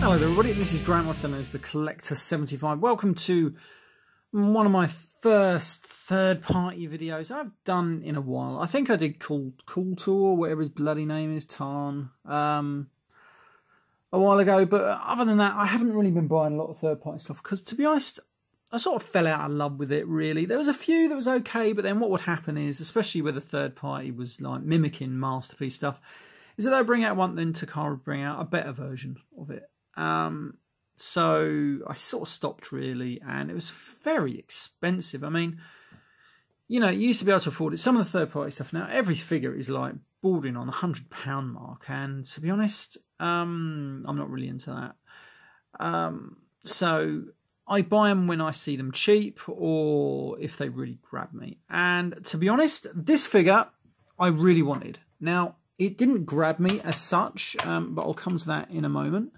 Hello everybody, this is Grant, also known as the Collector 75. Welcome to one of my first third-party videos I've done in a while. I think I did Cool Tour, whatever his bloody name is, Tarn, a while ago. But other than that, I haven't really been buying a lot of third-party stuff because, to be honest, I sort of fell out of love with it, really. There was a few that was okay, but then what would happen is, especially where the third-party was like mimicking Masterpiece stuff, is that they'd bring out one, then Takara would bring out a better version of it. So I sort of stopped, really, and it was very expensive. I mean, you know, you used to be able to afford it. Some of the third-party stuff now, every figure is like bordering on the £100 mark, and to be honest, I'm not really into that. So I buy them when I see them cheap or if they really grab me. And to be honest, this figure I really wanted. Now, it didn't grab me as such, but I'll come to that in a moment.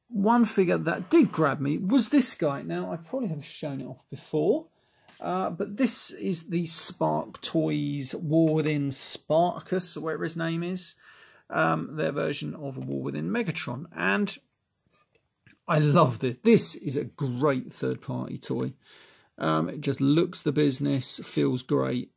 One figure that did grab me was this guy. Now, I probably have shown it off before, but this is the Sparktoys War Within Sparkus, or whatever his name is, their version of a War Within Megatron. And I love this. This is a great third-party toy. It just looks the business, feels great.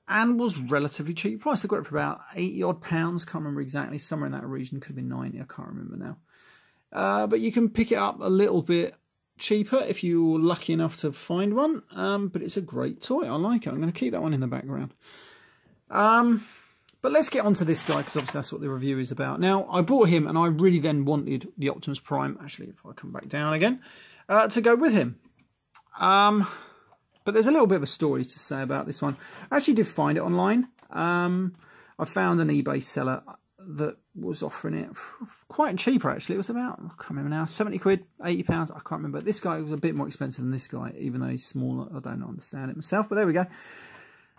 And was relatively cheap price. They got it for about £80 odd. Can't remember exactly. Somewhere in that region. Could have been 90. I can't remember now. But you can pick it up a little bit cheaper if you're lucky enough to find one. But it's a great toy. I like it. I'm going to keep that one in the background. But let's get on to this guy, because obviously that's what the review is about. Now, I bought him, and I really then wanted the Optimus Prime. Actually, if I come back down again, to go with him. But there's a little bit of a story to say about this one. I actually did find it online. I found an eBay seller that was offering it quite cheaper, actually. It was about, I can't remember now, 70 quid, £80. I can't remember. This guy was a bit more expensive than this guy, even though he's smaller. I don't understand it myself, but there we go.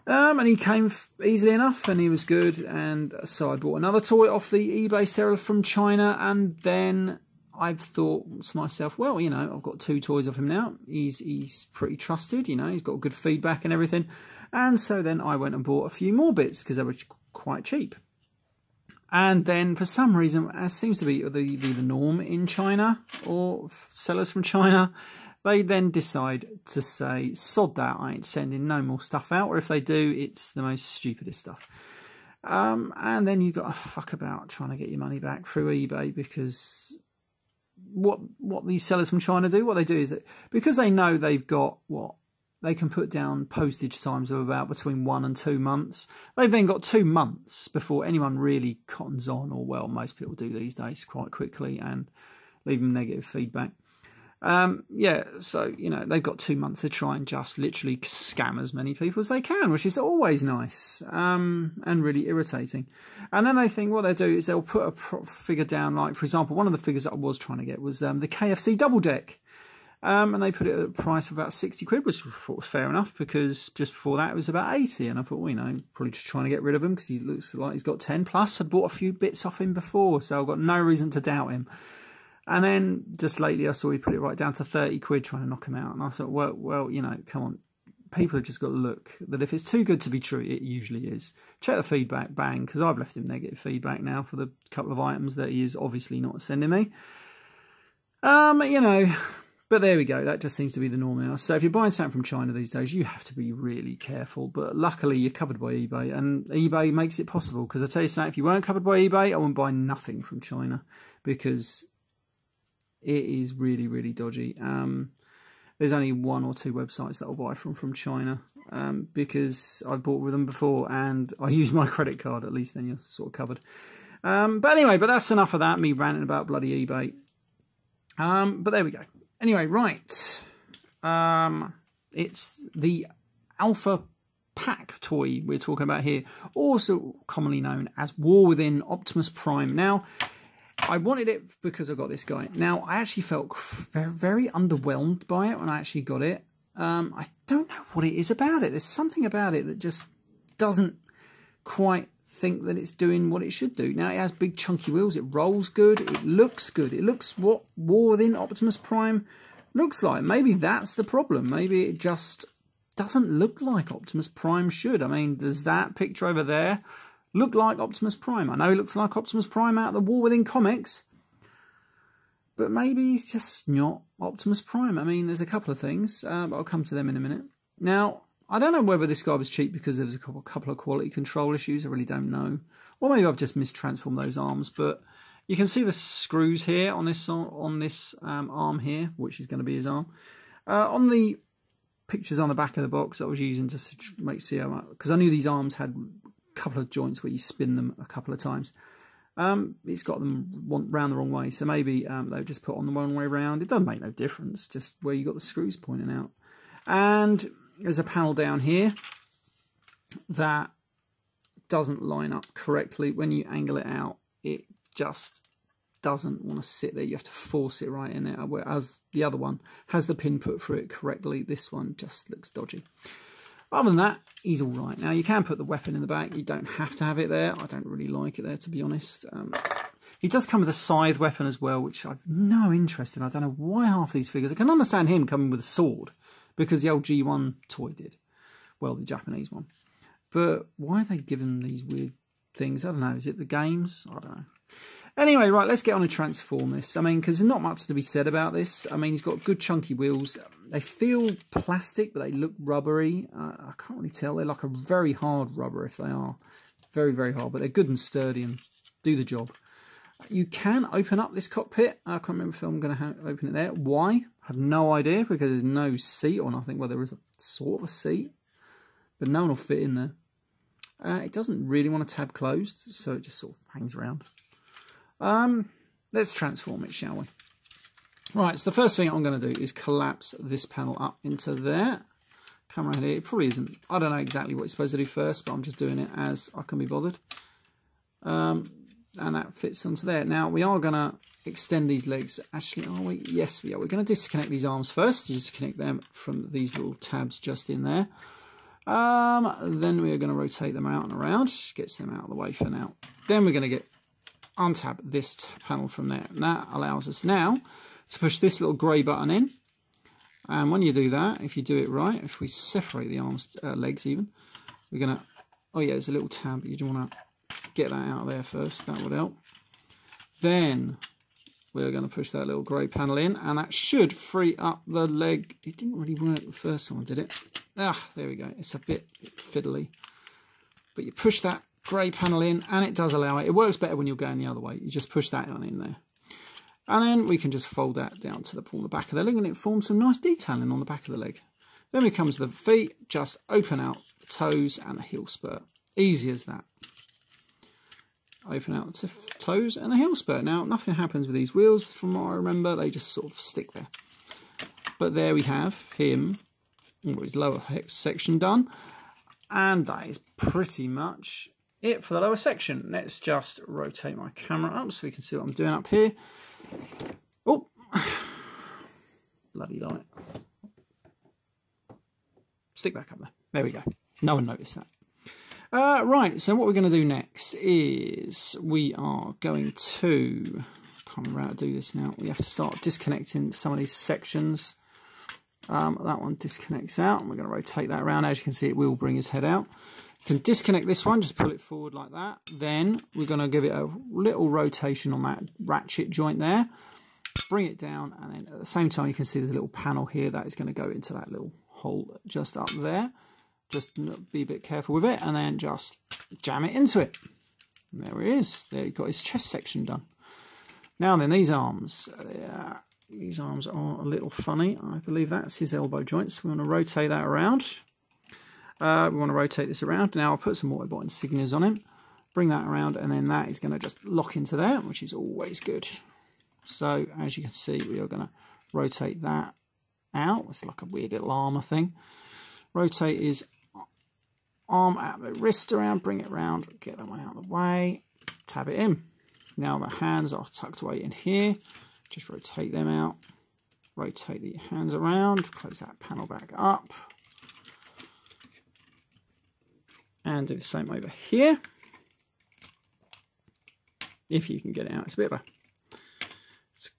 And he came easily enough, and he was good. And so I bought another toy off the eBay seller from China, and then I've thought to myself, well, you know, I've got two toys of him now. He's pretty trusted, you know, he's got good feedback and everything. And so then I went and bought a few more bits because they were quite cheap. And then for some reason, as seems to be the norm in China, or sellers from China, they then decide to say, sod that, I ain't sending no more stuff out. Or if they do, it's the most stupidest stuff. And then you've got to fuck about trying to get your money back through eBay, because what these sellers from China do, what they do is that because they know they've got they can put down postage times of about between 1 and 2 months. They've then got 2 months before anyone really cottons on, or well, most people do these days quite quickly and leave them negative feedback. Yeah, so, you know, they've got 2 months to try and just literally scam as many people as they can, which is always nice, and really irritating. And then they think what they'll do is they'll put a figure down, like, for example, one of the figures that I was trying to get was the KFC Double Deck. And they put it at a price of about 60 quid, which I thought was fair enough, because just before that it was about 80. And I thought, well, you know, probably just trying to get rid of him because he looks like he's got 10. Plus, I bought a few bits off him before, so I've got no reason to doubt him. And then just lately I saw he put it right down to 30 quid trying to knock him out. And I thought, well, you know, come on. People have just got to look that if it's too good to be true, it usually is. Check the feedback, bang, because I've left him negative feedback now for the couple of items that he is obviously not sending me. You know, but there we go. That just seems to be the norm now. So if you're buying something from China these days, you have to be really careful. But luckily, you're covered by eBay, and eBay makes it possible. Because I tell you something, if you weren't covered by eBay, I wouldn't buy nothing from China, because it is really, really dodgy. There's only 1 or 2 websites that I'll buy from China, because I've bought with them before and I use my credit card. At least then you're sort of covered. But anyway, but that's enough of that, me ranting about bloody eBay. But there we go. Anyway, right. It's the Alpha Pack toy we're talking about here, also commonly known as War Within Optimus Prime. Now, I wanted it because I got this guy. Now, I actually felt very, very underwhelmed by it when I actually got it. I don't know what it is about it. There's something about it that just doesn't quite think that it's doing what it should do. Now, it has big chunky wheels. It rolls good. It looks good. It looks what War Within Optimus Prime looks like. Maybe that's the problem. Maybe it just doesn't look like Optimus Prime should. I mean, there's that picture over there. look like Optimus Prime. I know he looks like Optimus Prime out of the War Within comics, but maybe he's just not Optimus Prime. I mean, there's a couple of things, but I'll come to them in a minute. Now, I don't know whether this guy was cheap because there was a couple of quality control issues. I really don't know. Or maybe I've just mistransformed those arms, but you can see the screws here on this arm here, which is going to be his arm. On the pictures on the back of the box I was using just to make see how, because I knew these arms had a couple of joints where you spin them a couple of times. It's got them round the wrong way, so maybe they've just put on the wrong way round. It doesn't make no difference, just where you got the screws pointing out. And there's a panel down here that doesn't line up correctly. When you angle it out, it just doesn't want to sit there. You have to force it right in there, whereas the other one has the pin put through it correctly. This one just looks dodgy. Other than that, he's all right. Now, you can put the weapon in the back. You don't have to have it there. I don't really like it there, to be honest. He does come with a scythe weapon as well, which I've no interest in. I don't know why half these figures... I can understand him coming with a sword, because the old G1 toy did. Well, the Japanese one. But why are they giving these weird things? I don't know. Is it the games? I don't know. Anyway, right, let's get on and transform this. I mean, because there's not much to be said about this. I mean, he's got good chunky wheels. They feel plastic, but they look rubbery. I can't really tell. They're like a very hard rubber if they are. Very, very hard, but they're good and sturdy and do the job. You can open up this cockpit. I can't remember if I'm going to open it there. Why? I have no idea, because there's no seat or nothing. Well, there is a sort of a seat, but no one will fit in there. It doesn't really want to tab closed, so it just sort of hangs around. Let's transform it, shall we? Right, so the first thing I'm going to do is collapse this panel up into there. Come around here. It probably isn't. I don't know exactly what it's supposed to do first, but I'm just doing it as I can be bothered. And that fits onto there. Now, we are going to extend these legs. Actually, are we? Yes, we are. We're going to disconnect these arms first. Disconnect them from these little tabs just in there. Then we are going to rotate them out and around. Gets them out of the way for now. Then we're going to untab this panel from there. And that allows us now to push this little grey button in. And when you do that, if you do it right, if we separate the arms, legs even, we're going to... Oh yeah, there's a little tab, but you do want to get that out of there first. That would help. Then we're going to push that little grey panel in, and that should free up the leg. It didn't really work the first time I did it. Ah, there we go. It's a bit fiddly. But you push that grey panel in, and it does allow it. It works better when you're going the other way. You just push that on in there. And then we can just fold that down to the back of the leg, and it forms some nice detailing on the back of the leg. Then we come to the feet, just open out the toes and the heel spurt. Easy as that. Open out the toes and the heel spurt. Now, nothing happens with these wheels, from what I remember. They just sort of stick there. But there we have him, or his lower section done. And that is pretty much it for the lower section. Let's just rotate my camera up so we can see what I'm doing up here. Oh, bloody light. Stick back up there. There we go. No one noticed that. Right, so what we're going to do next is we are going to... I can't remember how to do this now. We have to start disconnecting some of these sections. That one disconnects out, and we're going to rotate that around. As you can see, it will bring his head out. You can disconnect this one, just pull it forward like that. Then we're going to give it a little rotation on that ratchet joint there. Bring it down, and then at the same time you can see there's a little panel here that is going to go into that little hole just up there. Just be a bit careful with it, and then just jam it into it. And there he is. There, he's got his chest section done. Now then, these arms. These arms are a little funny. I believe that's his elbow joint, so we want to rotate that around. We want to rotate this around. Now I'll put some Autobot insignias on him. Bring that around, and then that is going to just lock into there, which is always good. So, as you can see, we are going to rotate that out. It's like a weird little armour thing. Rotate his arm at the wrist around, bring it round, get that one out of the way, tab it in. Now the hands are tucked away in here. Just rotate them out. Rotate the hands around, close that panel back up. And do the same over here. If you can get it out. It's a bit of a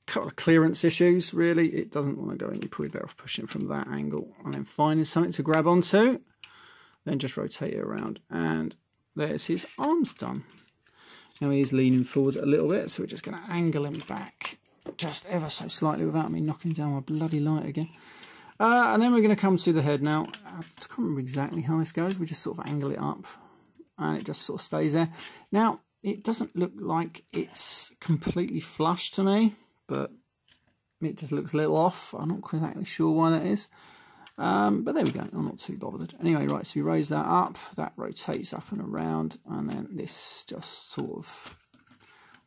couple of clearance issues, really. It doesn't want to go in. You're probably better off pushing it from that angle and then finding something to grab onto. Then just rotate it around and there's his arms done. Now he is leaning forward a little bit, so we're just going to angle him back just ever so slightly without me knocking down my bloody light again. And then we're going to come to the head now. I can't remember exactly how this goes. We just sort of angle it up and it just sort of stays there. Now, it doesn't look like it's completely flush to me, but it just looks a little off. I'm not exactly sure why that is. But there we go. I'm not too bothered. Anyway, right, so we raise that up. That rotates up and around. And then this just sort of,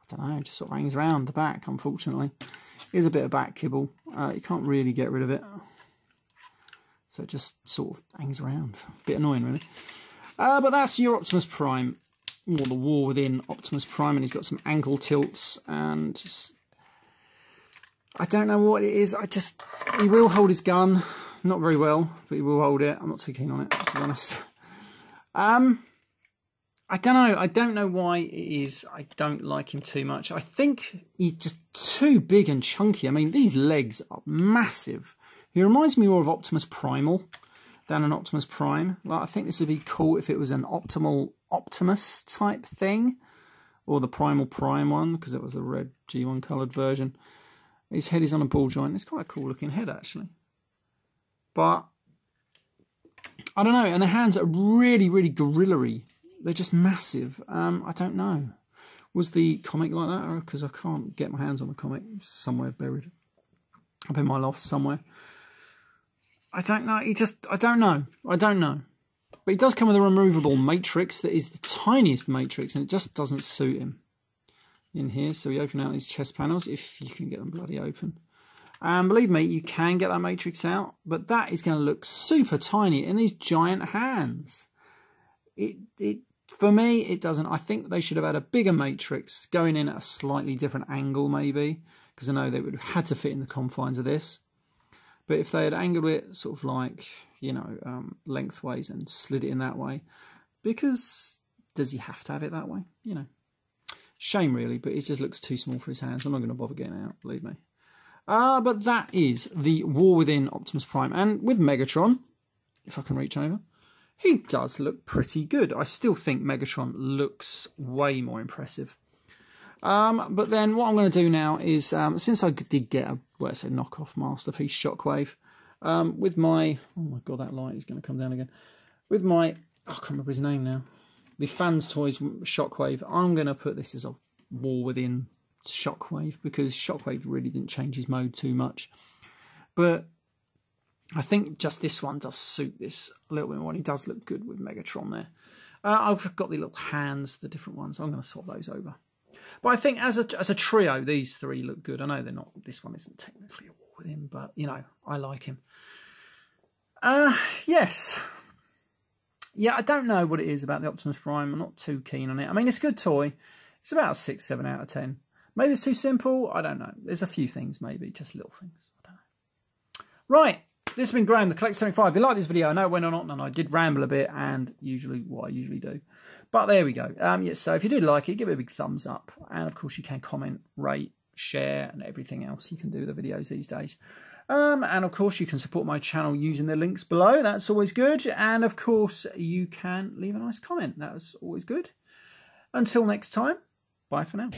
I don't know, just sort of hangs around the back, unfortunately. Here's a bit of back kibble. You can't really get rid of it. So it just sort of hangs around. A bit annoying, really. But that's your Optimus Prime, or the War Within Optimus Prime, and he's got some ankle tilts, and just, I don't know what it is. He will hold his gun, not very well, but he will hold it. I'm not too keen on it, to be honest. I don't know why it is I don't like him too much. I think he's just too big and chunky. I mean, these legs are massive. He reminds me more of Optimus Primal than an Optimus Prime. Like, I think this would be cool if it was an Optimal Optimus type thing, or the Primal Prime one, because it was the red G1 coloured version. His head is on a ball joint. It's quite a cool looking head, actually. But I don't know. And the hands are really, really gorilla-y. They're just massive. I don't know. Was the comic like that? Because I can't get my hands on the comic. It's somewhere buried up in my loft somewhere. I don't know. I don't know. But he does come with a removable matrix that is the tiniest matrix, and it just doesn't suit him in here. So we open out these chest panels, if you can get them bloody open. And believe me, you can get that matrix out, but that is going to look super tiny in these giant hands. For me, it doesn't. I think they should have had a bigger matrix going in at a slightly different angle, maybe, because I know they would have had to fit in the confines of this. But if they had angled it sort of like, you know, lengthways and slid it in that way, because does he have to have it that way? You know, shame really, but it just looks too small for his hands. I'm not going to bother getting it out, believe me. But that is the War Within Optimus Prime. And with Megatron, if I can reach over, he does look pretty good. I still think Megatron looks way more impressive. But then what I'm going to do now is, since I did get a, well, it's a knockoff Masterpiece Shockwave, with my, oh my god, that light is going to come down again, with my, I can't remember his name now, the Fans Toys Shockwave, I'm going to put this as a War Within Shockwave, because Shockwave really didn't change his mode too much. But I think just this one does suit this a little bit more, and he does look good with Megatron there. I've got the little hands, the different ones. I'm going to swap those over. But I think as a trio, these three look good. I know they're not. This one isn't technically a War Within, but you know, I like him. Yes. Yeah, I don't know what it is about the Optimus Prime. I'm not too keen on it. I mean, it's a good toy. It's about a 6, 7 out of 10. Maybe it's too simple. I don't know. There's a few things, maybe just little things. I don't know. Right. This has been Graham, the Collect 75. If you like this video, I know it went on and I did ramble a bit, and usually what I usually do. But there we go. Yes, so if you did like it, give it a big thumbs up. And of course, you can comment, rate, share, and everything else you can do with the videos these days. And of course, you can support my channel using the links below. That's always good. And of course, you can leave a nice comment. That was always good. Until next time, bye for now.